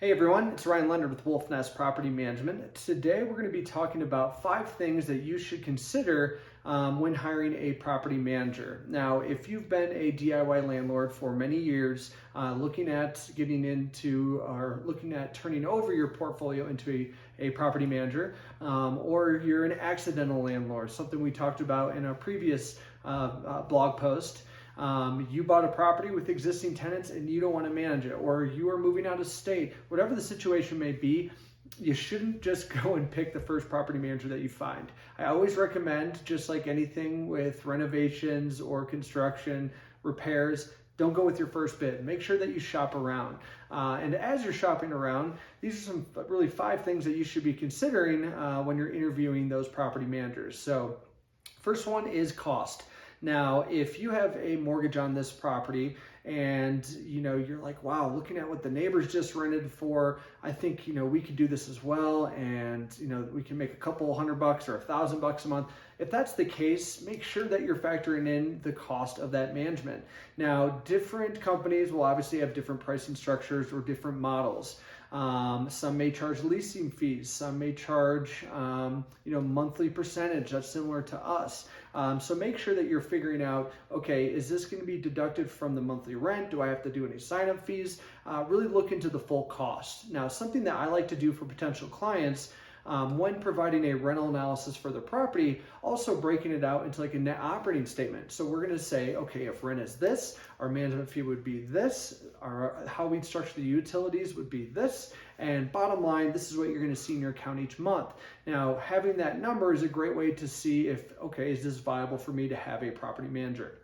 Hey everyone, it's Ryan Leonard with Wolfnest Property Management. Today we're going to be talking about 5 things that you should consider when hiring a property manager. Now, if you've been a DIY landlord for many years, looking at getting into or looking at turning over your portfolio into a property manager, or you're an accidental landlord, something we talked about in a previous blog post. You bought a property with existing tenants and you don't want to manage it, or you are moving out of state, whatever the situation may be, you shouldn't just go and pick the first property manager that you find. I always recommend, just like anything with renovations or construction, repairs, don't go with your first bid. Make sure that you shop around. And as you're shopping around, these are some really 5 things that you should be considering when you're interviewing those property managers. So, first one is cost. Now, if you have a mortgage on this property and you're like, wow, looking at what the neighbors just rented for, I think we could do this as well, and we can make a couple $100 or $1,000 a month. If that's the case, make sure that you're factoring in the cost of that management. Now, different companies will obviously have different pricing structures or different models. Some may charge leasing fees, some may charge monthly percentage that's similar to us. So make sure that you're figuring out, okay, is this going to be deducted from the monthly rent? Do I have to do any sign-up fees? Really look into the full cost. Now, something that I like to do for potential clients when providing a rental analysis for the property, also breaking it out into like a net operating statement. So we're going to say, okay, if rent is this, our management fee would be this, how we'd structure the utilities would be this, and bottom line, this is what you're going to see in your account each month. Now, having that number is a great way to see if, okay, is this viable for me to have a property manager?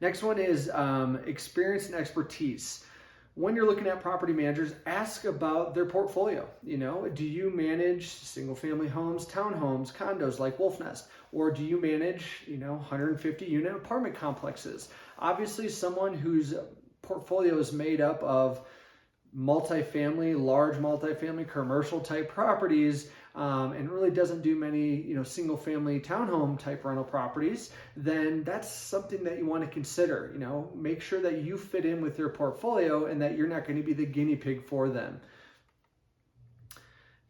Next one is experience and expertise. When you're looking at property managers, ask about their portfolio. Do you manage single family homes, townhomes, condos like Wolfnest? Or do you manage, 150 unit apartment complexes? Obviously, someone whose portfolio is made up of multifamily, large multifamily, commercial type properties, and really doesn't do many, single family townhome type rental properties, then that's something that you want to consider. Make sure that you fit in with their portfolio and that you're not going to be the guinea pig for them.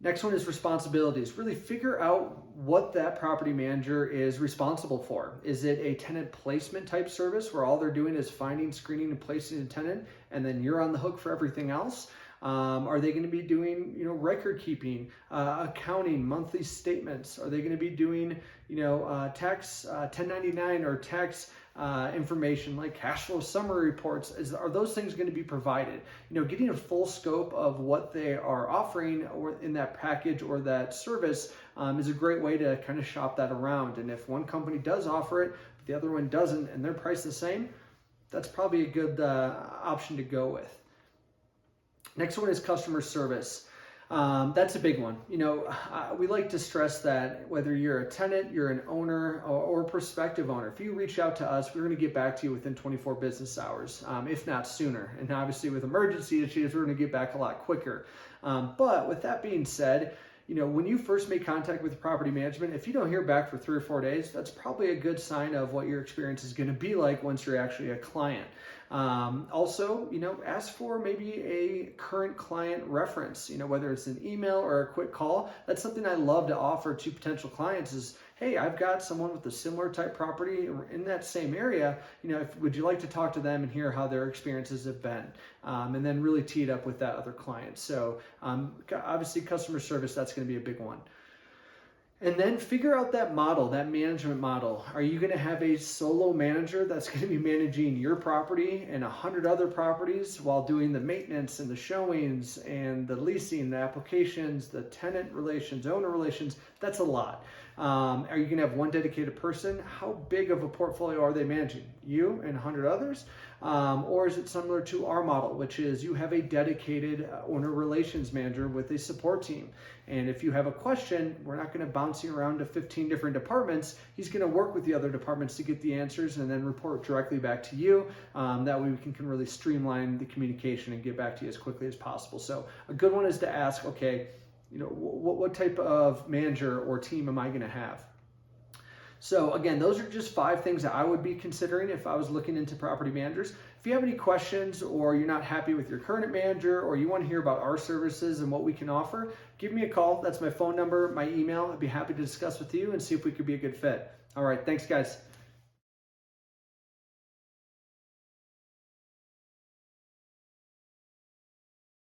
Next one is responsibilities. Really figure out what that property manager is responsible for. Is it a tenant placement type service where all they're doing is finding, screening, and placing a tenant, and then you're on the hook for everything else? Are they going to be doing, record keeping, accounting, monthly statements? Are they going to be doing, tax 1099 or tax information like cash flow summary reports? Are those things going to be provided? Getting a full scope of what they are offering or in that package or that service is a great way to kind of shop that around. And if one company does offer it, but the other one doesn't, and they're priced the same, that's probably a good option to go with. Next one is customer service. That's a big one. We like to stress that whether you're a tenant, you're an owner, or prospective owner, if you reach out to us, we're going to get back to you within 24 business hours, if not sooner. And obviously with emergency issues, we're going to get back a lot quicker. But with that being said, when you first make contact with property management, if you don't hear back for 3 or 4 days, that's probably a good sign of what your experience is going to be like once you're actually a client. Also, ask for maybe a current client reference, whether it's an email or a quick call. That's something I love to offer to potential clients is, hey, I've got someone with a similar type property in that same area. Would you like to talk to them and hear how their experiences have been? And then really tee it up with that other client. So obviously customer service, that's going to be a big one. And then figure out that model, that management model. Are you going to have a solo manager that's going to be managing your property and 100 other properties while doing the maintenance and the showings and the leasing, the applications, the tenant relations, owner relations? That's a lot. Are you going to have one dedicated person? How big of a portfolio are they managing? You and 100 others? Or is it similar to our model, which is you have a dedicated owner relations manager with a support team? And if you have a question, we're not going to bounce you around to 15 different departments. He's going to work with the other departments to get the answers and then report directly back to you. That way we can really streamline the communication and get back to you as quickly as possible. So a good one is to ask, okay, what type of manager or team am I going to have? So again, those are just 5 things that I would be considering if I was looking into property managers. If you have any questions or you're not happy with your current manager or you want to hear about our services and what we can offer, give me a call. That's my phone number, my email. I'd be happy to discuss with you and see if we could be a good fit. All right, thanks guys.